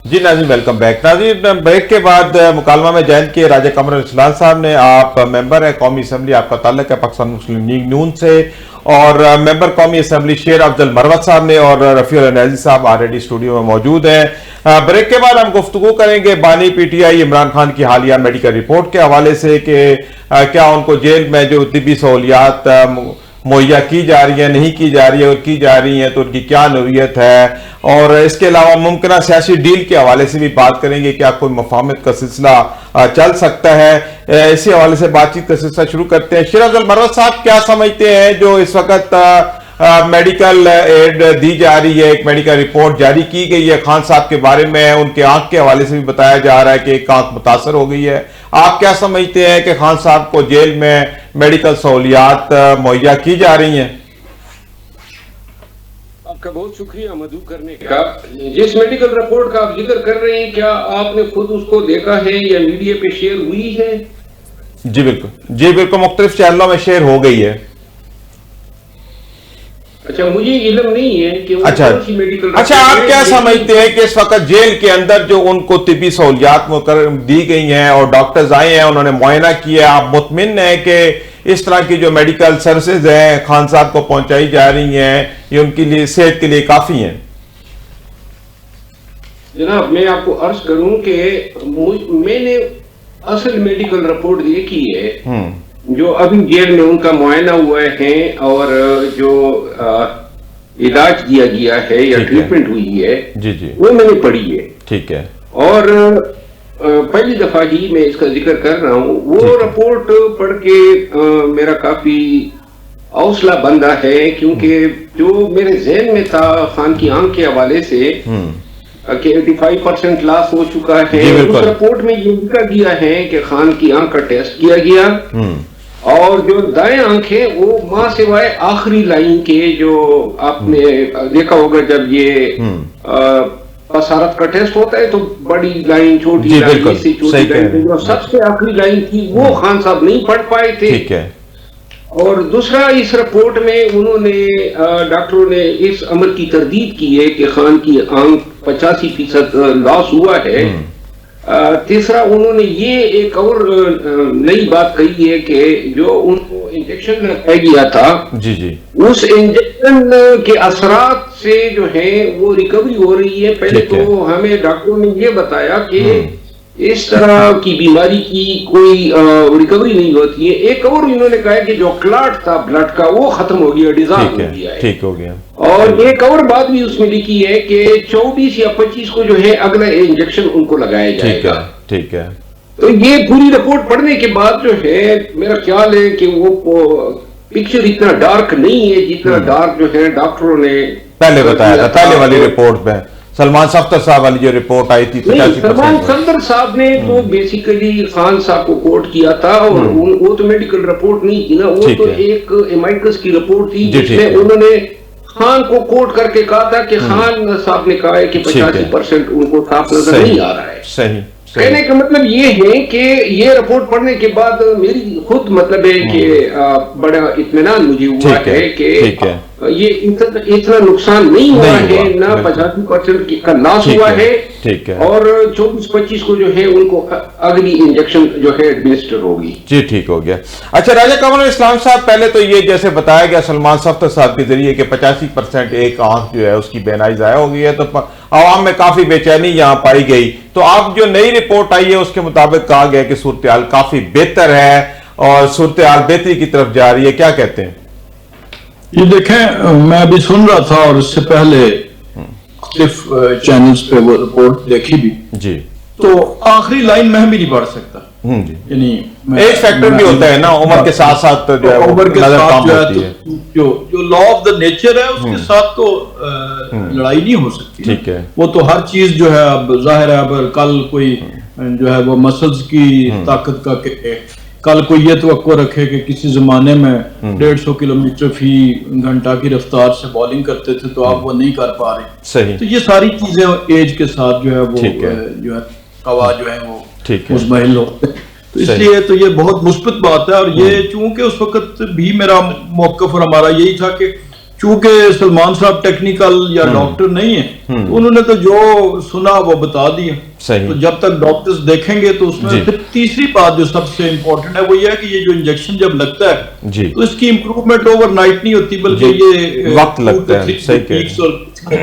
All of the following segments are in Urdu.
جی ناظرین ویلکم بیک. ناظرین بریک کے بعد مکالمہ میں جوائن کیے راجہ قمر اسلام صاحب نے. آپ ممبر ہیں قومی اسمبلی, آپ کا تعلق ہے پاکستان مسلم لیگ نون سے, اور ممبر قومی اسمبلی شیر افضل مروت صاحب نے اور رفیع النیازی صاحب آلریڈی اسٹوڈیو میں موجود ہیں. بریک کے بعد ہم گفتگو کریں گے بانی P T I Imran Khan کی حالیہ میڈیکل رپورٹ کے حوالے سے کہ کیا ان کو جیل میں جو طبی سہولیات مہیا کی جا رہی ہیں, نہیں کی جا رہی ہے, اور کی جا رہی ہیں تو ان کی کیا نوعیت ہے, اور اس کے علاوہ ممکنہ سیاسی ڈیل کے حوالے سے بھی بات کریں گے. کیا کوئی مفاہمت کا سلسلہ چل سکتا ہے؟ اسی حوالے سے بات چیت کا سلسلہ شروع کرتے ہیں. شیر افضل مروت صاحب, کیا سمجھتے ہیں جو اس وقت میڈیکل ایڈ دی جا رہی ہے, ایک میڈیکل رپورٹ جاری کی گئی ہے خان صاحب کے بارے میں, ان کے آنکھ کے حوالے سے بھی بتایا جا رہا ہے کہ ایک آنکھ متاثر ہو گئی ہے. آپ کیا سمجھتے ہیں کہ خان صاحب کو جیل میں میڈیکل سہولیات مہیا کی جا رہی ہیں؟ آپ کا بہت شکریہ مدعو کرنے کا. جس میڈیکل رپورٹ کا آپ ذکر کر رہے ہیں, کیا آپ نے خود اس کو دیکھا ہے یا میڈیا پہ شیئر ہوئی ہے؟ جی بالکل, مختلف چینلوں میں شیئر ہو گئی ہے. اچھا, مجھے علم نہیں ہے کہ اچھا آپ کیا سمجھتے ہیں کہ اس وقت جیل کے اندر جو ان کو طبی سہولیات دی گئی ہیں اور ڈاکٹرز آئے ہیں, انہوں نے معائنہ کیا, آپ مطمئن ہیں کہ اس طرح کی جو میڈیکل سروسز ہیں خان صاحب کو پہنچائی جا رہی ہیں یہ ان کے لیے صحت کے لیے کافی ہیں؟ جناب, میں آپ کو عرض کروں کہ میں نے اصل میڈیکل رپورٹ دیکھی ہے جو ابھی جیل میں ان کا معائنہ ہوا ہے اور جو علاج دیا گیا ہے یا ٹریٹمنٹ ہوئی ہے, وہ میں نے پڑھی ہے. ٹھیک ہے. اور پہلی دفعہ ہی میں اس کا ذکر کر رہا ہوں. وہ رپورٹ پڑھ کے میرا کافی حوصلہ بندہ ہے, کیونکہ جو میرے ذہن میں تھا خان کی آنکھ کے حوالے سے کہ 85% لاس ہو چکا ہے, اس رپورٹ میں یہ لکھا گیا ہے کہ خان کی آنکھ کا ٹیسٹ کیا گیا اور جو دائیں آنکھ ہے وہ ماں سوائے آخری لائن کے, جو آپ نے دیکھا ہوگا جب یہ بصارت کا ٹیسٹ ہوتا ہے تو بڑی لائن, چھوٹی لائن, اس سے چھوٹی لائن, جو سب سے آخری لائن تھی وہ خان صاحب نہیں پڑھ پائے تھے. اور دوسرا, اس رپورٹ میں انہوں نے ڈاکٹروں نے اس عمل کی تردید کی ہے کہ خان کی آنکھ 85% لاس ہوا ہے. تیسرا, انہوں نے یہ ایک اور نئی بات کہی ہے کہ جو ان کو انجیکشن لگایا گیا تھا اس انجیکشن کے اثرات سے جو ہے وہ ریکوری ہو رہی ہے. پہلے تو ہمیں ڈاکٹروں نے یہ بتایا کہ اس طرح کی بیماری کی کوئی ریکوری نہیں ہوتی ہے. ایک اور انہوں نے کہا کہ جو کلاٹ تھا بلڈ کا وہ ختم ہو گیا, ڈیزالو ہو گیا ہے, ٹھیک ہو گیا. اور ایک اور بات بھی اس میں لکھی ہے کہ 24 یا 25 کو جو ہے اگلا انجیکشن ان کو لگایا جائے گا. ٹھیک ہے. تو یہ پوری رپورٹ پڑھنے کے بعد جو ہے میرا خیال ہے کہ وہ پکچر اتنا ڈارک نہیں ہے جتنا ڈارک جو ہے ڈاکٹروں نے پہلے بتایا تھا. پہلے والی رپورٹ میں سلمان صفدر صاحب والی جو رپورٹ آئی تھی, سلمان صفدر صاحب نے تو بیسیکلی خان صاحب کو کوٹ کیا تھا, اور وہ تو میڈیکل رپورٹ نہیں تھی نا, وہ تو ایک ایمائکس کی رپورٹ تھی جس میں انہوں نے خان کو کوٹ کر کے کہا تھا کہ خان صاحب نے کہا ہے کہ 85% ان کو صاف نظر نہیں آ رہا ہے. صحیح. کہنے کا مطلب یہ ہے کہ یہ رپورٹ پڑھنے کے بعد میری خود مطلب ہے کہ بڑا اطمینان مجھے ہوا ہے کہ یہ اتنا نقصان نہیں ہوا ہے, نہ 85% کا لاس ہوا ہے, اور 24-25 کو جو ہے ان کو اگلی انجیکشن جو ہے ایڈمنسٹر ہوگی. جی ٹھیک ہو گیا. اچھا راجہ قمر اسلام صاحب, پہلے تو یہ جیسے بتایا گیا سلمان صفدر صاحب کے ذریعے کہ 85% ایک آنکھ جو ہے اس کی بینائی ضائع ہو گئی ہے, تو عوام میں کافی بے چینی یہاں پائی گئی. تو آپ جو نئی رپورٹ آئی ہے اس کے مطابق کہا گیا کہ صورتحال کافی بہتر ہے اور صورتحال بہتری کی طرف جا رہی ہے, کیا کہتے ہیں؟ یہ دیکھیں, میں ابھی سن رہا تھا اور اس سے پہلے مختلف چینلز پہ وہ رپورٹ دیکھی بھی, تو آخری لائن میں بھی نہیں پڑھ سکتا. یعنی ایج فیکٹر بھی ہوتا ہے نا, عمر کے ساتھ ساتھ جو ہے عمر کے ساتھ جو لا آف دا نیچر ہے اس کے ساتھ تو لڑائی نہیں ہو سکتی. ٹھیک ہے. وہ تو ہر چیز جو ہے اب ظاہر ہے, اگر کل کوئی جو ہے وہ مسلز کی طاقت کا کل کوئی یہ توقع رکھے کہ کسی زمانے میں 150 کلومیٹر فی گھنٹہ کی رفتار سے بالنگ کرتے تھے تو آپ وہ نہیں کر پا رہے. صحیح. تو یہ ساری چیزیں ایج کے ساتھ جو ہے وہ جو ہے قوا جو ہے وہ مزمحل ہوتے ہیں. تو اس لیے تو یہ بہت مثبت بات ہے, اور یہ چونکہ اس وقت بھی میرا موقف اور ہمارا یہی تھا کہ چونکہ سلمان صاحب ٹیکنیکل یا ڈاکٹر نہیں ہیں، انہوں نے تو جو سنا وہ بتا دیا. تو جب تک ڈاکٹرز دیکھیں گے تو اس میں پھر تیسری بات جو سب سے امپورٹنٹ ہے وہ یہ ہے کہ یہ جو انجیکشن جب لگتا ہے تو اس کی امپروومنٹ اوور نائٹ نہیں ہوتی، بلکہ یہ وقت لگتا ہے،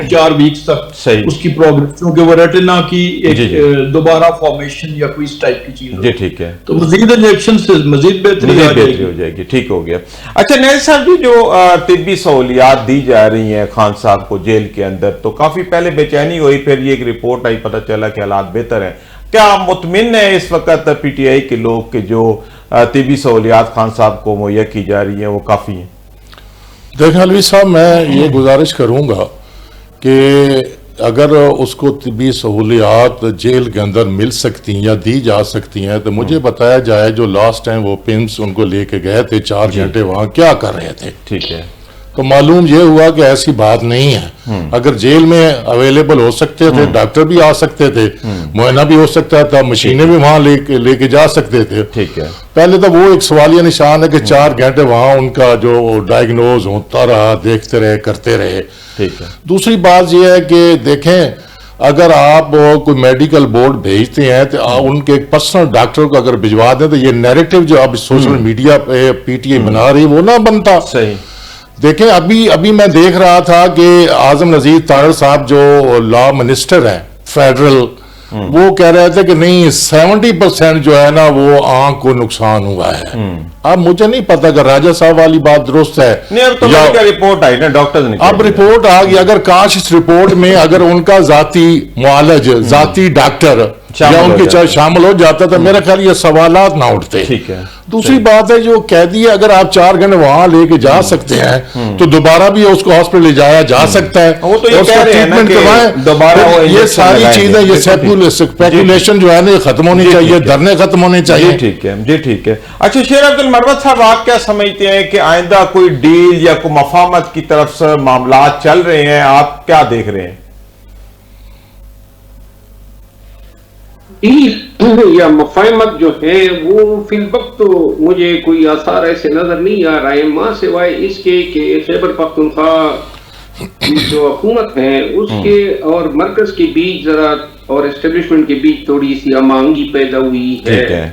4 ویکس تک اس کی پروگرس، کیونکہ وہ ریٹنا کی ایک دوبارہ فارمیشن یا کوئی اس ٹائپ کی چیز جی ٹھیک ہے، تو مزید انجیکشن سے مزید بہتری ہو جائے گی. ٹھیک ہو گیا. اچھا نیل صاحب جی، جو طبی سہولیات دی جا رہی ہیں خان صاحب کو جیل کے اندر، تو کافی پہلے بے چینی ہوئی، پھر یہ ایک رپورٹ آئی، پتہ چلا کہ حالات بہتر ہیں. کیا مطمئن ہے اس وقت پی ٹی آئی کے لوگ کہ جو طبی سہولیات خان صاحب کو مہیا کی جا رہی ہیں وہ کافی ہیں؟ دیکھیں علوی صاحب، میں یہ گزارش کروں گا کہ اگر اس کو طبی سہولیات جیل کے اندر مل سکتی ہیں یا دی جا سکتی ہیں تو مجھے بتایا جائے جو لاسٹ ٹائم وہ پمس ان کو لے کے گئے تھے 4 گھنٹے وہاں کیا کر رہے تھے. ٹھیک ہے. تو معلوم یہ ہوا کہ ایسی بات نہیں ہے. اگر جیل میں اویلیبل ہو سکتے تھے، ڈاکٹر بھی آ سکتے تھے، معائنہ بھی ہو سکتا تھا، مشینیں بھی وہاں لے کے جا سکتے تھے. ٹھیک ہے. پہلے تو وہ ایک سوالیہ نشان ہے کہ 4 گھنٹے وہاں ان کا جو ڈائگنوز ہوتا رہا، دیکھتے رہے، کرتے رہے. ٹھیک ہے. دوسری بات یہ ہے کہ دیکھیں، اگر آپ کوئی میڈیکل بورڈ بھیجتے ہیں تو ان کے ایک پرسنل ڈاکٹر کو اگر بھجوا دیں تو یہ نیریٹو جو اب سوشل میڈیا پہ پی ٹی آئی بنا رہی وہ نہ بنتا. صحیح. دیکھیں ابھی میں دیکھ رہا تھا کہ اعظم نذیر طاہر صاحب جو لا منسٹر ہیں فیڈرل، وہ کہہ رہے تھے کہ نہیں 70% جو ہے نا وہ آنکھ کو نقصان ہوا ہے. اب مجھے نہیں پتا کہ راجہ صاحب والی بات درست ہے یا رپورٹ آئی نا ڈاکٹر نے، اب رپورٹ آ گئی. اگر کاش اس رپورٹ میں اگر ان کا ذاتی معالج، ذاتی ڈاکٹر یا ان کی شامل ہو جاتا تو میرا خیال یہ سوالات نہ اٹھتے. ٹھیک ہے. دوسری بات ہے جو قیدی ہے، اگر آپ 4 گھنٹے وہاں لے کے جا سکتے ہیں تو دوبارہ بھی اس کو ہاسپٹل لے جایا جا سکتا ہے، وہ تو یہ کہہ رہے ہیں نا کہ دوبارہ یہ ساری چیزیں، یہ اسپیکولیشن جو ہے نا ختم ہونی چاہیے، دھرنے ختم ہونے چاہیے. ٹھیک ہے جی ٹھیک ہے. اچھا شیر عبد المروت صاحب، آپ کیا سمجھتے ہیں کہ آئندہ کوئی ڈیل یا کوئی مفاہمت کی طرف سے معاملات چل رہے ہیں، آپ کیا دیکھ رہے ہیں؟ یا مفاہمت جو ہے وہ فی الوقت تو مجھے کوئی آثار ایسے نظر نہیں آ رہا ہے، ماں سوائے اس کے کہ خیبر پختونخوا کی جو حکومت ہے اس کے اور مرکز کے بیچ ذرا اور اسٹیبلشمنٹ کے بیچ تھوڑی سی ہم آہنگی پیدا ہوئی ہے.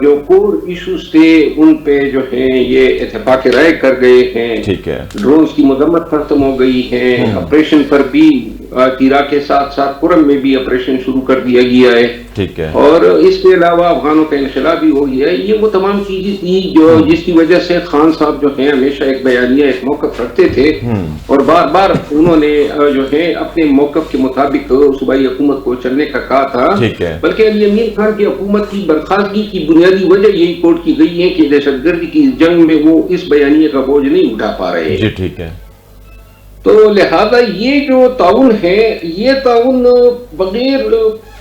جو کور ایشوز تھے ان پہ جو ہیں یہ اتفاق رائے کر گئے ہیں. ٹھیک ہے. ڈرونز کی مذمت ختم ہو گئی ہے، آپریشن پر بھی تیرا کے ساتھ ساتھ پورم میں بھی آپریشن شروع کر دیا گیا ہے. ٹھیک ہے. اور اس کے علاوہ افغانوں کا انخلاء بھی ہو گیا ہے. یہ وہ تمام چیزیں تھی جو جس کی وجہ سے خان صاحب جو ہیں ہمیشہ ایک بیانیہ، ایک موقف رکھتے تھے اور بار بار انہوں نے جو ہے اپنے موقف کے مطابق صوبائی حکومت کو چلنے کا کہا تھا. بلکہ علی امین خان کی حکومت کی برخاستگی کی بنیادی وجہ یہی کوٹ کی گئی ہے کہ دہشت گردی کی جنگ میں وہ اس بیانیے کا بوجھ نہیں اٹھا پا رہے ہیں. جی ٹھیک ہے. تو لہذا یہ جو تعاون ہے، یہ تعاون بغیر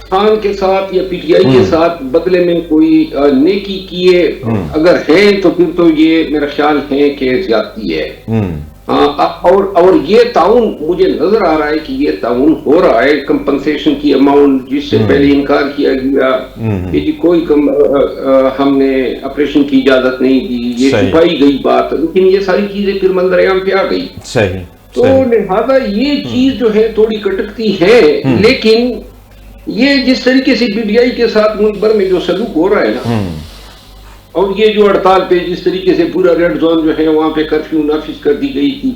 خان کے ساتھ یا پی ٹی آئی کے ساتھ بدلے میں کوئی نیکی کیے اگر ہے تو پھر تو یہ میرا خیال ہے کہ زیادتی ہے. اور یہ تعاون مجھے نظر آ رہا ہے کہ یہ تعاون ہو رہا ہے. کمپنسیشن کی اماؤنٹ جس سے پہلے انکار کیا گیا کہ جی کوئی ہم نے آپریشن کی اجازت نہیں دی، یہ چھپائی گئی بات، لیکن یہ ساری چیزیں پھر منظر عام پہ آ گئی. صحیح. تو لہذا یہ چیز جو ہے تھوڑی کٹکتی ہے. لیکن یہ جس طریقے سے پی ٹی آئی کے ساتھ ملک بھر میں جو سلوک ہو رہا ہے نا، اور یہ جو ہڑتال پہ جس طریقے سے پورا ریڈ زون جو ہے وہاں پہ کرفیو نافذ کر دی گئی تھی،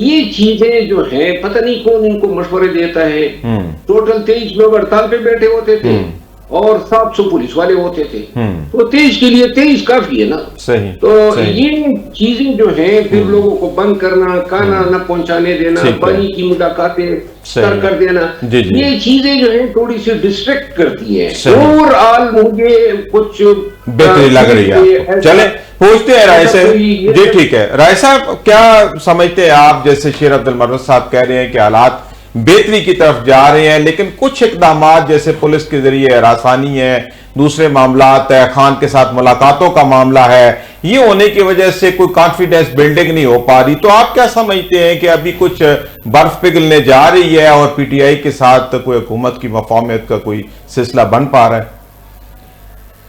یہ چیزیں جو ہیں پتہ نہیں کون ان کو مشورے دیتا ہے. ٹوٹل 23 لوگ ہڑتال پہ بیٹھے ہوتے تھے اور 700 پولیس والے ہوتے تھے، تو 23 کے لیے 23 کافی ہے نا. تو یہ چیزیں جو ہیں پھر لوگوں کو بند کرنا، کھانا نہ پہنچانے دینا، پانی کی ملاقاتیں کر دینا، یہ چیزیں جو ہیں تھوڑی سی ڈسٹریکٹ کرتی ہیں. اوور آل مجھے کچھ بہتری لگ رہی ہے. چلیں پوچھتے ہیں رائے سے. جی ٹھیک ہے. رائے صاحب کیا سمجھتے ہیں آپ، جیسے شیر عبد المروت صاحب کہہ رہے ہیں کہ حالات بہتری کی طرف جا رہے ہیں، لیکن کچھ اقدامات جیسے پولیس کے ذریعے ہراسانی ہے، دوسرے معاملات ہے، خان کے ساتھ ملاقاتوں کا معاملہ ہے، یہ ہونے کی وجہ سے کوئی کانفیڈنس بلڈنگ نہیں ہو پا رہی. تو آپ کیا سمجھتے ہیں کہ ابھی کچھ برف پگھلنے جا رہی ہے اور پی ٹی آئی کے ساتھ کوئی حکومت کی مفاہمت کا کوئی سلسلہ بن پا رہا ہے؟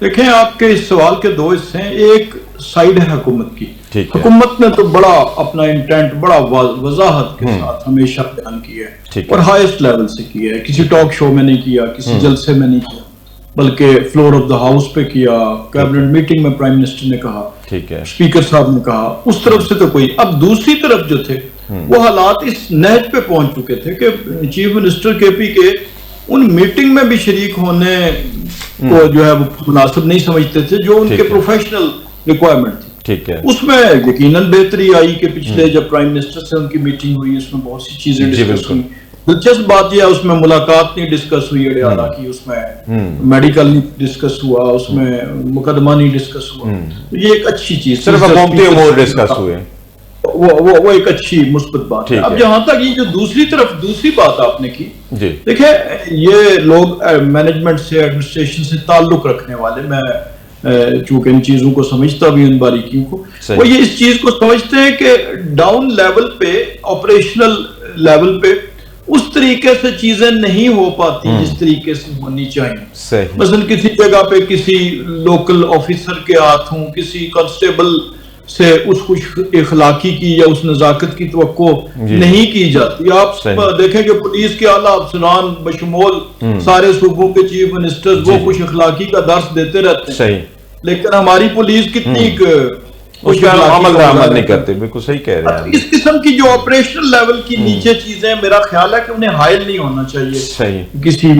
دیکھیں آپ کے اس سوال کے 2 حصے ہیں. ایک سائڈ ہے حکومت کی. حکومت نے تو بڑا اپنا انٹینٹ بڑا وضاحت کے ساتھ ہمیشہ بیان کیا ہے اور ہائیسٹ لیول سے کیا ہے. کسی ٹاک شو میں نہیں کیا, کسی جلسے میں نہیں کیا, بلکہ فلور آف دا ہاؤس پہ کیا, کیبنٹ میٹنگ میں پرائم منسٹر نے کہا, اسپیکر صاحب نے کہا, اس طرف سے تو کوئی. اب دوسری طرف جو تھے وہ حالات اس نہج پہ پہنچ چکے تھے کہ چیف منسٹر کے پی کے ان میٹنگ میں بھی شریک ہونے کو جو ہے وہ مناسب نہیں سمجھتے تھے جو ان کے پروفیشنل ریکوائرمنٹ تھی. اس میں یقیناً بہتری آئی کہ پچھلے جب پرائم منسٹر سے ان کی میٹنگ ہوئی اس میں بہت سی چیزیں ڈسکس ہوئی. دلچسپ بات یہ ہے اس میں ملاقات نہیں ڈسکس ہوئی اڈیالہ کی, اس میں میڈیکل نہیں ڈسکس ہوا, اس میں مقدمہ نہیں ڈسکس ہوا. یہ ایک اچھی چیز, صرف حکومتی امور ڈسکس ہوئے, وہ ایک اچھی مثبت بات ہے. اب جہاں تک یہ جو دوسری بات آپ نے کی, دیکھیں یہ لوگ مینجمنٹ سے ایڈمنسٹریشن سے تعلق رکھنے والے, میں چونکہ ان چیزوں کو سمجھتا بھی ان باریکیوں کو, وہ یہ اس چیز کو سمجھتے ہیں کہ ڈاؤن لیول پہ آپریشنل لیول پہ اس طریقے سے چیزیں نہیں ہو پاتی جس طریقے سے ہونی چاہیے. مثلا کسی جگہ پہ کسی لوکل آفیسر کے ہاتھوں کسی کانسٹیبل سے اس خوش اخلاقی کی یا اس نزاکت کی توقع نہیں کی جاتی. آپ دیکھیں کہ پولیس کے اعلیٰ افسران بشمول سارے صوبوں کے چیف منسٹرز وہ خوش اخلاقی کا درس دیتے رہتے ہیں, لیکن ہماری پولیس کتنی عمل نہیں کرتے. بالکل صحیح کہہ رہے ہیں. اس قسم کی جو آپریشنل لیول کی نیچے چیزیں میرا خیال ہے کہ انہیں حائل نہیں ہونا چاہیے کسی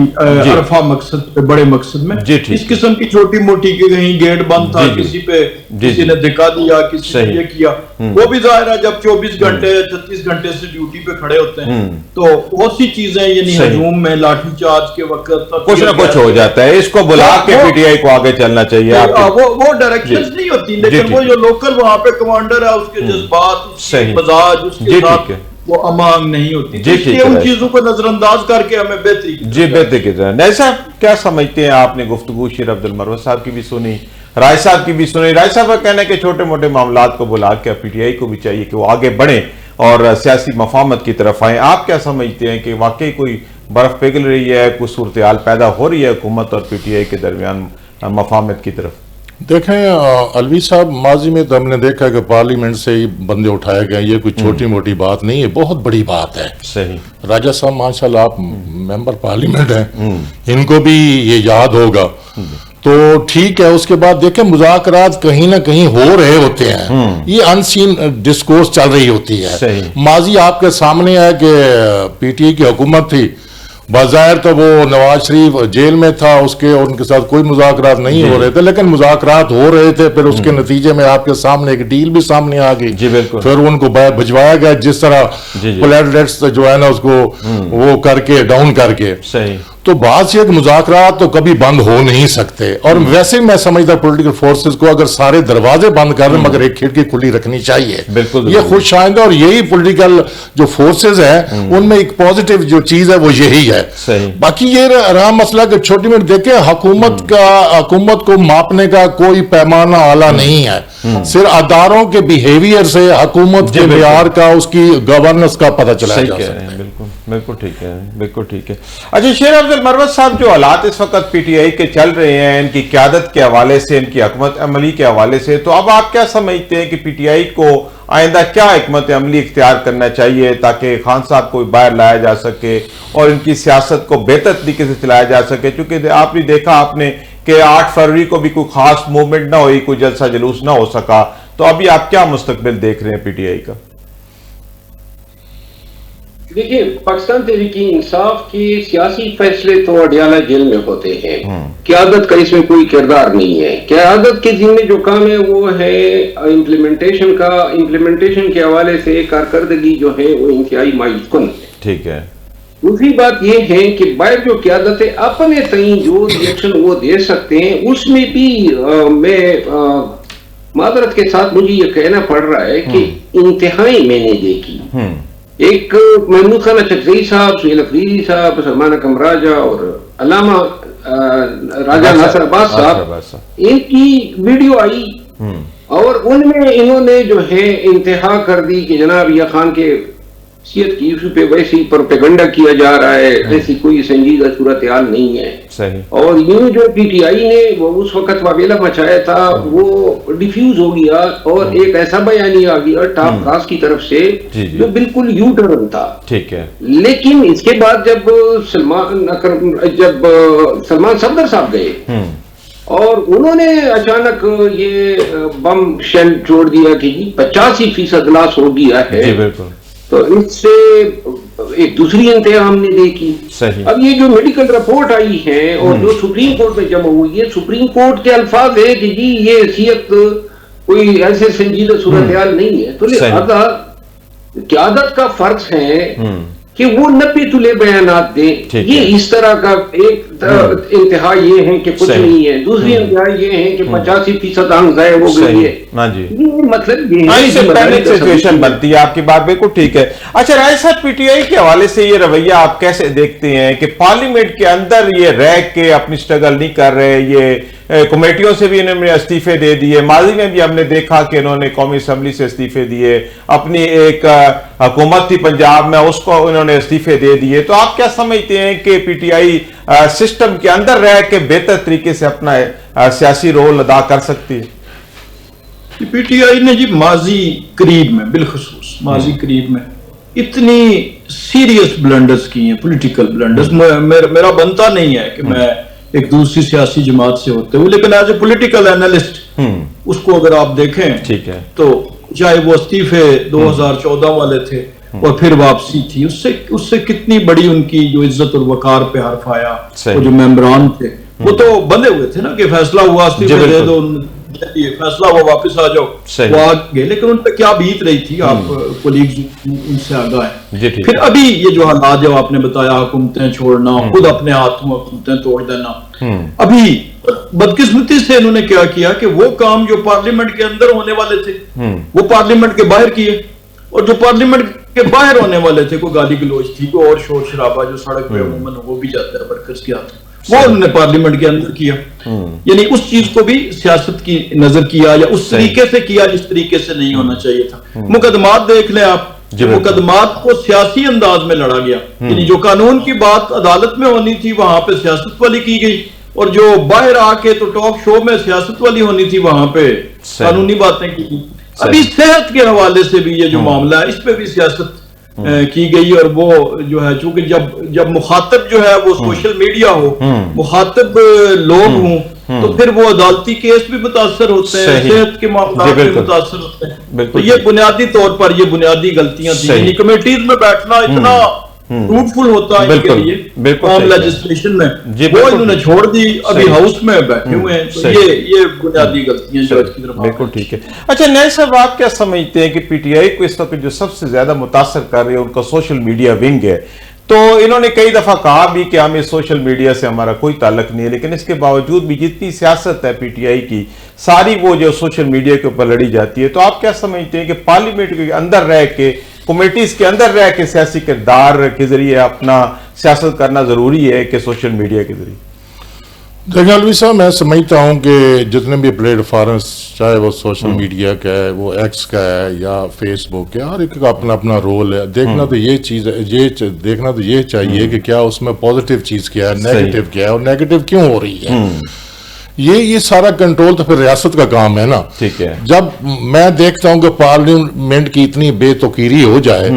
عرفہ مقصد پہ, بڑے مقصد میں. اس قسم کی چھوٹی موٹی کہ کہیں گیٹ بند تھا, کسی پہ کسی نے دھکا دیا, کسی نے یہ کیا, وہ بھی ظاہر ہے جب 24 گھنٹے 36 گھنٹے سے ڈیوٹی پہ کھڑے ہوتے ہیں تو بہت سی چیزیں یعنی ہجوم میں لاٹھی چارج کے وقت کچھ نہ کچھ ہو جاتا ہے. اس کو بلا کے پی ٹی آئی کو آگے چلنا چاہیے. وہ ڈائریکشنز نہیں ہوتی, لیکن وہ جو لوکل وہاں پہ کمانڈر ہے اس کے جذبات, اس کے مزاج, اس کے ساتھ وہ امانگ نہیں ہوتی. ان چیزوں کو نظر انداز کر کے ہمیں بہتری کی طرح. نائب صاحب کیا سمجھتے ہیں, آپ نے گفتگو شیر عبد المروت صاحب کی بھی سنی, رائے صاحب کی بھی سنی. رائے صاحب کا کہنا ہے کہ چھوٹے موٹے معاملات کو بلا کے پی ٹی آئی کو بھی چاہیے کہ وہ آگے بڑھیں اور سیاسی مفاہمت کی طرف آئیں. آپ کیا سمجھتے ہیں کہ واقعی کوئی برف پگھل رہی ہے, کوئی صورتحال پیدا ہو رہی ہے حکومت اور پی ٹی آئی کے درمیان مفاہمت کی طرف؟ دیکھیں الوی صاحب, ماضی میں تو ہم نے دیکھا کہ پارلیمنٹ سے ہی بندے اٹھائے گئے, یہ کوئی چھوٹی موٹی بات نہیں ہے, بہت بڑی بات ہے. صحیح. راجہ صاحب ماشاءاللہ آپ ممبر پارلیمنٹ ہیں, ان کو بھی یہ یاد ہوگا. تو ٹھیک ہے, اس کے بعد دیکھیں مذاکرات کہیں نہ کہیں ہو رہے ہوتے ہیں, یہ ان سین ڈسکورس چل رہی ہوتی ہے. ماضی آپ کے سامنے ہے کہ پی ٹی آئی کی حکومت تھی, بظاہر تو وہ نواز شریف جیل میں تھا, اس کے اور ان کے ساتھ کوئی مذاکرات نہیں ہو رہے تھے, لیکن مذاکرات ہو رہے تھے. پھر اس کے نتیجے میں آپ کے سامنے ایک ڈیل بھی سامنے آ گئی, پھر ان کو بھجوایا گیا جس طرح پلیٹلیٹس جو ہے نا اس کو وہ کر کے ڈاؤن کر کے. تو بات یہ کہ مذاکرات تو کبھی بند ہو نہیں سکتے, اور ویسے میں سمجھتا پولیٹیکل فورسز کو اگر سارے دروازے بند کر دیں مگر ایک کھڑکی کھلی رکھنی چاہیے. یہ خوش آئندہ, اور یہی پولیٹیکل جو فورسز ہیں ان میں ایک پازیٹیو جو چیز ہے وہ یہی ہے. باقی یہ رہا مسئلہ کہ چھوٹی موٹی دیکھیں حکومت کو ماپنے کا کوئی پیمانہ آلہ نہیں ہے, صرف اداروں کے بیہیویئر سے حکومت کے معیار کا, اس کی گورننس کا پتہ چلا جا سکتا ہے. بالکل ٹھیک ہے, بالکل ٹھیک ہے. اچھا شیر عبد المروت صاحب, جو حالات اس وقت پی ٹی آئی کے چل رہے ہیں ان کی قیادت کے حوالے سے, ان کی حکمت عملی کے حوالے سے, تو اب آپ کیا سمجھتے ہیں کہ پی ٹی آئی کو آئندہ کیا حکمت عملی اختیار کرنا چاہیے تاکہ خان صاحب کو باہر لایا جا سکے اور ان کی سیاست کو بہتر طریقے سے چلایا جا سکے؟ چونکہ آپ نے دیکھا آپ نے کہ 8 فروری کو بھی کوئی خاص موومنٹ نہ ہوئی, کوئی جلسہ جلوس نہ ہو سکا, تو ابھی آپ کیا مستقبل دیکھ رہے ہیں پی ٹی آئی کا؟ دیکھیے, پاکستان تحریک انصاف کے سیاسی فیصلے تو اڈیالہ جیل میں ہوتے ہیں, قیادت کا اس میں کوئی کردار نہیں ہے. قیادت کے ذمہ جو کام ہے وہ ہے امپلیمنٹیشن کا. امپلیمنٹیشن کے حوالے سے کارکردگی جو ہے وہ انتہائی مایوس کن ہے. ٹھیک ہے. دوسری بات یہ ہے کہ باہر جو قیادت ہے اپنے تئیں جو ریئیکشن وہ دے سکتے ہیں, اس میں بھی میں معذرت کے ساتھ مجھے یہ کہنا پڑ رہا ہے کہ انتہائی میں نے دیکھی. ایک محمود خان اچکزئی صاحب, سہیل افریدی صاحب, سلمان اکرم راجہ اور علامہ راجہ ناصر عباس صاحب, ان کی ویڈیو آئی اور ان میں انہوں نے جو ہے انتہا کر دی کہ جناب یہ خان کے حیثیت کی ایشو پہ ویسے ہی پروپیگنڈا کیا جا رہا ہے، ایسی کوئی سنجیدہ صورتحال نہیں ہے. اور یوں جو پی ٹی آئی نے وہ اس وقت واویلا مچایا تھا وہ ڈیفیوز ہو گیا اور ایک ایسا بیانیہ آ گیا ٹاپ کلاس کی طرف سے جو بالکل یو ٹرن تھا. لیکن اس کے بعد جب سلمان صفدر صاحب گئے اور انہوں نے اچانک یہ بم شیل چھوڑ دیا کہ 85% لاس ہو گیا ہے، تو اس سے ایک دوسری انتہا ہم نے دیکھی. اب یہ جو میڈیکل رپورٹ آئی ہے اور جو سپریم کورٹ میں جمع ہوئی ہے، سپریم کورٹ کے الفاظ ہے کہ جی یہ حیثیت کوئی ایسے سنجیدہ صورتحال نہیں ہے. تو لہذا قیادت کا فرض ہے کہ وہ 90 تلے بیانات دیں. یہ اس طرح کا ایک انتہا یہ ہے کہ کچھ نہیں ہے، دوسری انتہا یہ ہے کہ 85% آنکھ ضائع ہو گئی ہے. مطلب یہ سچویشن بنتی ہے. آپ کی بات بالکل ٹھیک ہے. اچھا رائے صاحب، پی ٹی آئی کے حوالے سے یہ رویہ آپ کیسے دیکھتے ہیں کہ پارلیمنٹ کے اندر یہ رہ کے اپنی اسٹرگل نہیں کر رہے، یہ کمیٹیوں سے بھی انہوں نے استعفے دے دیے، ماضی میں بھی ہم نے دیکھا کہ انہوں نے قومی اسمبلی سے استعفے دیے، اپنی ایک حکومت تھی پنجاب میں اس کو انہوں نے استعفے دے دیے. تو آپ کیا سمجھتے ہیں کہ پی ٹی آئی سسٹم کے اندر رہ کے بہتر طریقے سے اپنا سیاسی رول ادا کر سکتی ہے؟ پی ٹی آئی نے جی ماضی قریب میں، بالخصوص ماضی قریب میں اتنی سیریس بلنڈرز کی ہیں، پولیٹیکل بلنڈرز. میرا بنتا نہیں ہے کہ میں ایک دوسری سیاسی جماعت سے ہوتے ہوئے، لیکن ایز اے پولیٹیکل اینالسٹ اس کو اگر آپ دیکھیں تو چاہے وہ استعفے 2014 والے تھے اور پھر واپسی تھی، اس سے کتنی بڑی ان کی جو عزت اور وقار پہ حرف آیا. وہ جو ممبران تھے وہ تو بندے ہوئے تھے نا کہ فیصلہ ہوا استعفے دے دو، فیصلہ ہوا واپس آ جاؤ، وہ آ گئے. لیکن ان پہ کیا بیت رہی تھی، آپ کولیگز ان سے آگاہ ہیں. پھر ابھی یہ جو حالات جو آپ نے بتایا، حکومتیں چھوڑنا، خود اپنے ہاتھوں حکومتیں توڑ دینا، ابھی بدقسمتی سے انہوں نے کیا کیا کہ وہ کام جو پارلیمنٹ کے اندر ہونے والے تھے وہ پارلیمنٹ کے باہر کیے، اور جو پارلیمنٹ کے باہر ہونے والے تھے، کوئی گالی گلوچ تھی، کوئی اور شور شرابہ جو سڑک پہ عموماً وہ بھی جاتا ہے ورکرز کے ہاتھ، وہ انہوں نے پارلیمنٹ کے اندر کیا. یعنی اس چیز کو بھی سیاست کی نظر کیا یا اس طریقے سے کیا جس طریقے سے نہیں ہونا چاہیے تھا. مقدمات دیکھ لیں آپ، مقدمات کو سیاسی انداز میں لڑا گیا. یعنی جو قانون کی بات عدالت میں ہونی تھی وہاں پہ سیاست والی کی گئی، اور جو باہر آ کے تو ٹاک شو میں سیاست والی ہونی تھی وہاں پہ قانونی باتیں کی گئی. ابھی صحت کے حوالے سے بھی یہ جو معاملہ ہے اس پہ بھی سیاست کی گئی. اور وہ جو ہے چونکہ جب مخاطب جو ہے وہ سوشل میڈیا ہو، مخاطب لوگ ہوں، تو پھر وہ عدالتی کیس بھی متاثر ہوتے ہیں، صحت کے معاملات بھی متاثر ہوتے ہیں. تو یہ بنیادی طور پر یہ بنیادی غلطیاں تھیں. یعنی کمیٹیز میں بیٹھنا اتنا فروٹفل ہوتا ہے ان کے لیے عام لیجسلیشن میں، وہ انہوں نے چھوڑ دی، ابھی ہاؤس میں بیٹھے ہوئے ہیں. تو یہ بنیادی غلطیاں جو اس کی طرف. بالکل ٹھیک ہے. اچھا نئے صاحب، آپ کیا سمجھتے ہیں کہ پی ٹی آئی کو اس وقت جو سب سے زیادہ متاثر کر رہی ہے ان کا سوشل میڈیا ونگ ہے؟ تو انہوں نے کئی دفعہ کہا بھی کہ ہمیں سوشل میڈیا سے ہمارا کوئی تعلق نہیں ہے، لیکن اس کے باوجود بھی جتنی سیاست ہے پی ٹی آئی کی ساری وہ جو سوشل میڈیا کے اوپر لڑی جاتی ہے. تو آپ کیا سمجھتے ہیں کہ پارلیمنٹ کے اندر رہ کے، کمیٹیز کے اندر رہ کے سیاسی کردار کے ذریعے اپنا سیاست کرنا ضروری ہے کہ سوشل میڈیا کے ذریعے؟ دیکھیں علوی صاحب، میں سمجھتا ہوں کہ جتنے بھی پلیٹ فارمز، چاہے وہ سوشل میڈیا کا ہے، وہ ایکس کا ہے یا فیس بک ہے، ہر ایک کا اپنا اپنا رول ہے. دیکھنا تو یہ چیز دیکھنا تو یہ چاہیے کہ کیا اس میں پازیٹیو چیز کیا ہے، نیگیٹو کیا ہے، اور نیگیٹو کیوں ہو رہی ہے. یہ سارا کنٹرول تو پھر ریاست کا کام ہے نا. ٹھیک ہے. جب میں دیکھتا ہوں کہ پارلیمنٹ کی اتنی بے توقیری ہو جائے،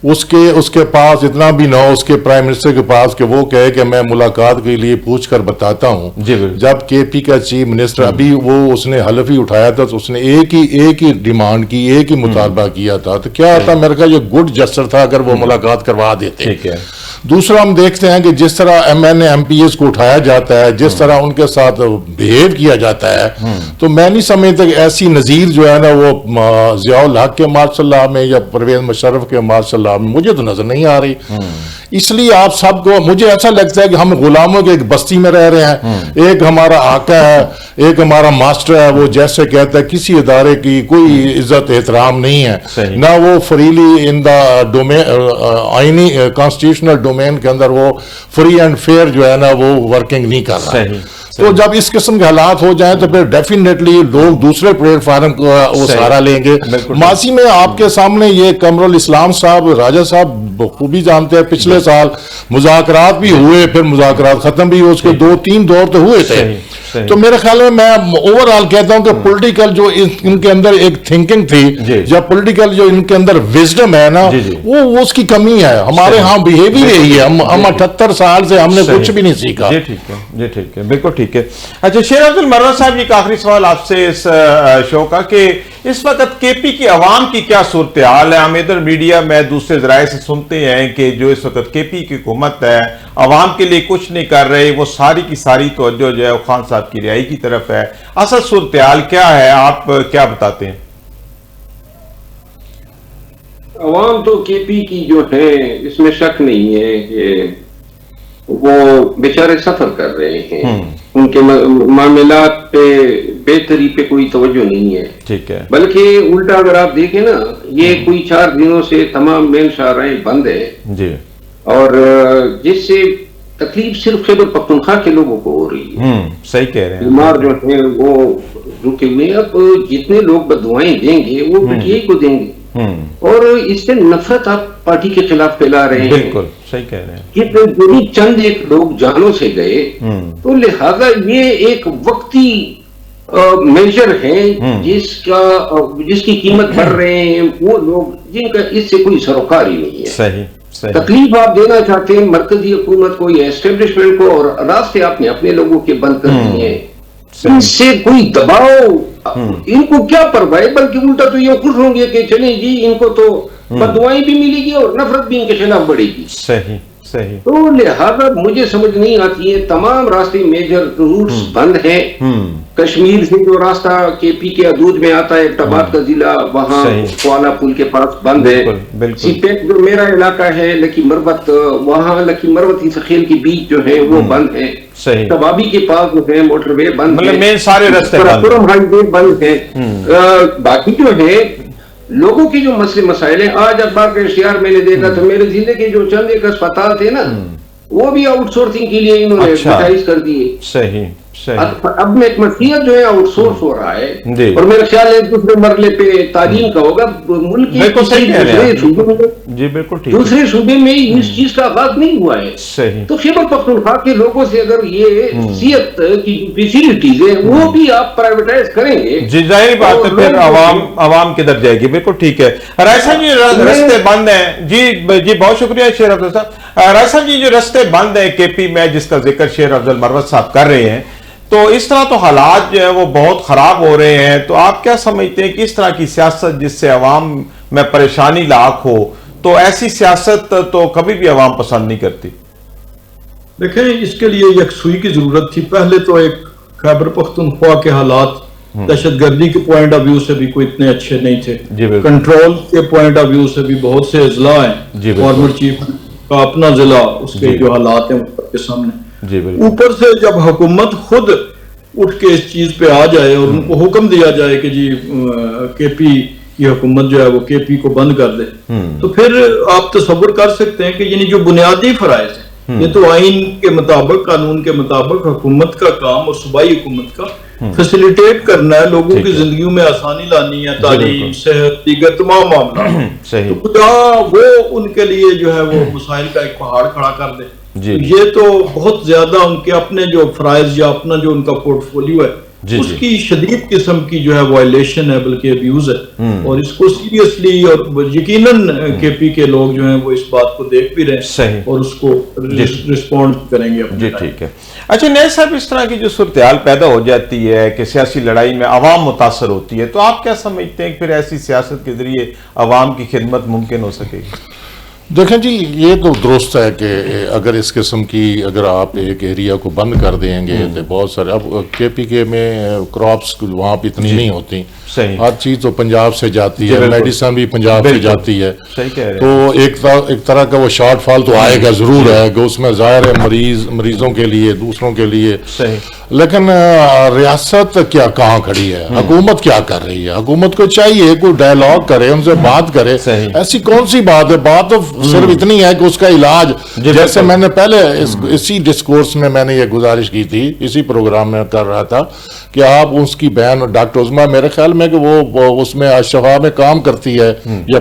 اس کے پاس اتنا بھی نہ ہو، اس کے پرائم منسٹر کے پاس، کہ وہ کہے کہ میں ملاقات کے لیے پوچھ کر بتاتا ہوں. جب کے پی کا چیف منسٹر ابھی اس نے حلف ہی اٹھایا تھا تو اس نے ایک ہی ڈیمانڈ کی، ایک ہی مطالبہ کیا تھا. تو کیا ہوتا میرے خیال یہ گڈ جسٹر تھا اگر وہ ملاقات کروا دیتے. ٹھیک ہے. دوسرا ہم دیکھتے ہیں کہ جس طرح M N A M P S کو اٹھایا جاتا ہے، جس طرح ان کے ساتھ بہیو کیا جاتا ہے، تو میں نہیں سمجھتا کہ ایسی نظیر جو ہے نا وہ ضیاء الحق کے ماشاء اللہ میں یا پرویز مشرف کے ماشاء اللہ میں مجھے تو نظر نہیں آ رہی. اس لیے آپ سب کو، مجھے ایسا لگتا ہے کہ ہم غلاموں کے ایک بستی میں رہ رہے ہیں. ایک ہمارا آقا ہے، ایک ہمارا ماسٹر ہے، وہ جیسے کہتا ہے کسی ادارے کی کوئی عزت احترام نہیں ہے، نہ وہ فریلی ان دا ڈومین، آئینی کانسٹیٹیوشنل ڈومین کے اندر وہ فری اینڈ فیئر جو ہے نا وہ ورکنگ نہیں کر رہا ہے. تو جب اس قسم کے حالات ہو جائیں تو پھر ڈیفینیٹلی لوگ دوسرے پلیٹ فارم کو وہ سہارا لیں گے. ماضی میں آپ کے سامنے یہ قمر الاسلام صاحب، راجہ صاحب بخوبی جانتے ہیں، پچھلے سال مذاکرات بھی ہوئے، پھر مذاکرات ختم بھی ہوئے، اس کے 2-3 دور تو ہوئے تھے. تو میرے خیال میں اوور آل کہتا ہوں کہ پولیٹیکل جو ان کے اندر ایک تھنکنگ تھی یا پولیٹیکل جو ان کے اندر وزڈم ہے نا، وہ اس کی کمی ہے. ہمارے ہاں بیہیویئر یہی ہے، ہم 78 سال سے ہم نے کچھ بھی نہیں سیکھا. جی ٹھیک ہے، جی ٹھیک ہے، بالکل ٹھیک ہے. اچھا شیر عبد المروت صاحب، یہ آخری سوال آپ سے اس شو کا کہ اس وقت کے پی کی عوام کی کیا صورتحال ہے؟ ہم ادھر میڈیا میں دوسرے ذرائع سے سنتے ہیں کہ جو اس وقت کے پی کی حکومت ہے عوام کے لیے کچھ نہیں کر رہے، وہ ساری کی ساری توجہ جو ہے وہ خان صاحب کی رہائی کی طرف ہے. اصل صورتحال کیا ہے، آپ کیا بتاتے ہیں؟ عوام تو کے پی کی جو ہے اس میں شک نہیں ہے کہ وہ بیچارے سفر کر رہے ہیں، ان کے معاملات پہ بہتری پہ کوئی توجہ نہیں ہے. ٹھیک ہے. بلکہ الٹا اگر آپ دیکھیں نا، یہ کوئی 4 دنوں سے تمام مین شاہراہیں بند ہے جی، اور جس سے تکلیف صرف خیبر پختونخوا کے لوگوں کو ہو رہی ہے. صحیح کہہ رہے ہیں. بیمار جو ہیں وہ رکے ہوئے ہیں. اب جتنے لوگ بددعائیں دیں گے وہ پی کو دیں گے، اور اس سے نفرت آپ پارٹی کے خلاف پھیلا رہے ہیں. بالکل صحیح کہہ رہے ہیں. کہ چند ایک لوگ جانوں سے گئے، تو لہذا یہ ایک وقتی میجر ہے جس کی قیمت بڑھ رہے ہیں وہ لوگ جن کا اس سے کوئی سروکار ہی نہیں ہے. صحیح. تکلیف آپ دینا چاہتے ہیں مرکزی حکومت کو یا اسٹیبلشمنٹ کو، اور راستے آپ نے اپنے لوگوں کے بند کر دیے ہیں. ان سے کوئی دباؤ ان کو کیا پرواہ ہے، بلکہ الٹا تو یہ خوش ہوں گے کہ چلیں جی ان کو تو بددعائیں بھی ملے گی اور نفرت بھی ان کے خلاف بڑھے گی. صحیح صحیح. تو لہذا مجھے سمجھ نہیں آتی ہے، تمام راستے میجر روٹس بند ہیں. کشمیر سے جو راستہ کے پی کے حدود میں آتا ہے، ٹبات کا ضلع، وہاں کوالا پل کے پاس بند ہے. سی پیک جو میرا علاقہ ہے لکی مروت، وہاں لکی مروت سخیل کے بیچ جو ہے وہ بند ہے. تبابی کے پاس جو ہے موٹر وے بند ہے، سارے راستے ہائی وے بند ہے. باقی جو ہے لوگوں کے جو مسئلے مسائل ہیں، آج اخبار کا اشتہار میں نے دیکھا تو میرے ضلع کے جو چند ایک اسپتال تھے نا، وہ بھی آؤٹ سورسنگ کے لیے انہوں نے ایڈورٹائز کر دیے. صحیح. اب میں ایک مسیحت جو ہے آؤٹ سورس ہو رہا ہے، اور میرا خیال ہے دوسرے مرحلے پہ تعلیم کا ہوگا. ملک دوسرے صوبے میں اس چیز کا آغاز نہیں ہوا ہے. تو خیبر پختونخوا کے لوگوں سے اگر یہ صحت کی فیسلٹیز ہیں وہ بھی آپ پرائیویٹائز کریں گے، جی ظاہری بات ہے پھر عوام کدھر جائے گی. بالکل ٹھیک ہے. رائسا جی راستے بند ہیں. جی بہت شکریہ شیر افضل صاحب. رائسا جی جو راستے بند ہیں کے پی میں جس کا ذکر شیر افضل المروت صاحب کر رہے ہیں، تو اس طرح تو حالات جو ہیں وہ بہت خراب ہو رہے ہیں. تو آپ کیا سمجھتے ہیں کہ اس طرح کی سیاست جس سے عوام میں پریشانی لاحق ہو، تو ایسی سیاست تو کبھی بھی عوام پسند نہیں کرتی؟ دیکھیں اس کے لیے یکسوئی کی ضرورت تھی. پہلے تو ایک خیبر پختونخوا کے حالات دہشت گردی کے پوائنٹ آف ویو سے بھی کوئی اتنے اچھے نہیں تھے، کنٹرول کے پوائنٹ آف ویو سے بھی بہت سے اضلاع ہیں. فارمر چیف کا اپنا ضلع، اس کے جو حالات ہیں اس کے سامنے. اوپر سے جب حکومت خود اٹھ کے اس چیز پہ آ جائے اور ان کو حکم دیا جائے کہ جی کے پی کی حکومت جو ہے وہ کے پی کو بند کر دے، تو پھر آپ تصور کر سکتے ہیں کہ یعنی جو بنیادی فرائض ہیں، یہ تو آئین کے مطابق، قانون کے مطابق حکومت کا کام اور صوبائی حکومت کا فیسیلیٹیٹ کرنا ہے، لوگوں کی زندگیوں میں آسانی لانی ہے، تعلیم، صحت، دیگر تمام معاملات. تو وہ ان کے لیے جو ہے وہ مسائل کا ایک پہاڑ کھڑا کر دے. یہ تو بہت زیادہ ان کے اپنے جو فرائض یا اپنا جو ان کا پورٹ فولیو ہے اس کی شدید قسم کی جو ہے وائلیشن ہے، بلکہ ابیوز ہے. اور اس کو سیریسلی اور یقیناً کے پی کے لوگ جو ہیں وہ اس بات کو دیکھ بھی رہے ہیں اور اس کو رسپونڈ کریں گے. جی ٹھیک ہے. اچھا نیل صاحب، اس طرح کی جو صورتحال پیدا ہو جاتی ہے کہ سیاسی لڑائی میں عوام متاثر ہوتی ہے، تو آپ کیا سمجھتے ہیں کہ پھر ایسی سیاست کے ذریعے عوام کی خدمت ممکن ہو سکے گی؟ دیکھیں جی یہ تو درست ہے کہ اگر اس قسم کی اگر آپ ایک ایریا کو بند کر دیں گے تو بہت سارے، اب کے پی کے میں کراپس وہاں پہ اتنی نہیں ہوتی، ہر چیز تو پنجاب سے جاتی ہے، میڈیسن بھی پنجاب سے جاتی ہے، تو ایک طرح کا وہ شارٹ فال تو آئے گا ضرور ہے کہ اس میں ظاہر ہے مریضوں کے لیے، دوسروں کے لیے. لیکن ریاست کیا کہاں کھڑی ہے، حکومت کیا کر رہی ہے؟ حکومت کو چاہیے کوئی ڈائیلاگ کرے، ان سے بات کرے. ایسی کون سی بات ہے؟ بات تو صرف اتنی ہے کہ اس کا علاج، جیسے میں نے پہلے اسی ڈسکورس میں میں نے یہ گزارش کی تھی، اسی پروگرام میں کر رہا تھا کہ آپ اس کی بہن ڈاکٹر عظمیٰ، میرے خیال میں کہ وہ اس میں شفا میں کام کرتی ہے یا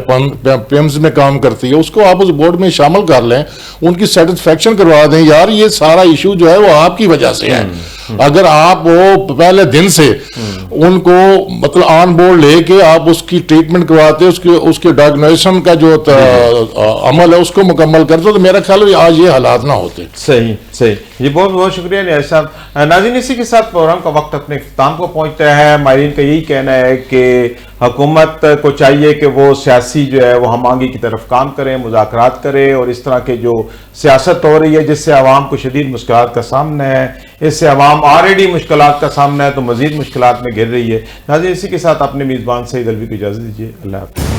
پیمز میں کام کرتی ہے، اس کو آپ اس بورڈ میں شامل کر لیں، ان کی سیٹسفیکشن کروا دیں، یار یہ سارا ایشو جو ہے وہ آپ کی وجہ سے ہے۔ اگر آپ وہ پہلے دن سے ان کو مطلب آن بورڈ لے کے آپ اس کی ٹریٹمنٹ کرواتے، اس کے ڈائگنوزیشن کا جو عمل ہے اس کو مکمل کرتے، تو میرا خیال ہے آج یہ حالات نہ ہوتے۔ صحیح صحیح جی، بہت بہت شکریہ نیاز صاحب۔ ناظرین، اسی کے ساتھ پروگرام کا وقت اپنے اختتام کو پہنچتا ہے۔ ماہرین کا یہی کہنا ہے کہ حکومت کو چاہیے کہ وہ سیاسی جو ہے وہ ہم آہنگی کی طرف کام کریں، مذاکرات کرے، اور اس طرح کے جو سیاست ہو رہی ہے جس سے عوام کو شدید مشکلات کا سامنا ہے، اس سے عوام آلریڈی مشکلات کا سامنا ہے تو مزید مشکلات میں گر رہی ہے۔ ناظرین، اسی کے ساتھ اپنے میزبان سعید الوی کو اجازت دیجیے، اللہ حافظ۔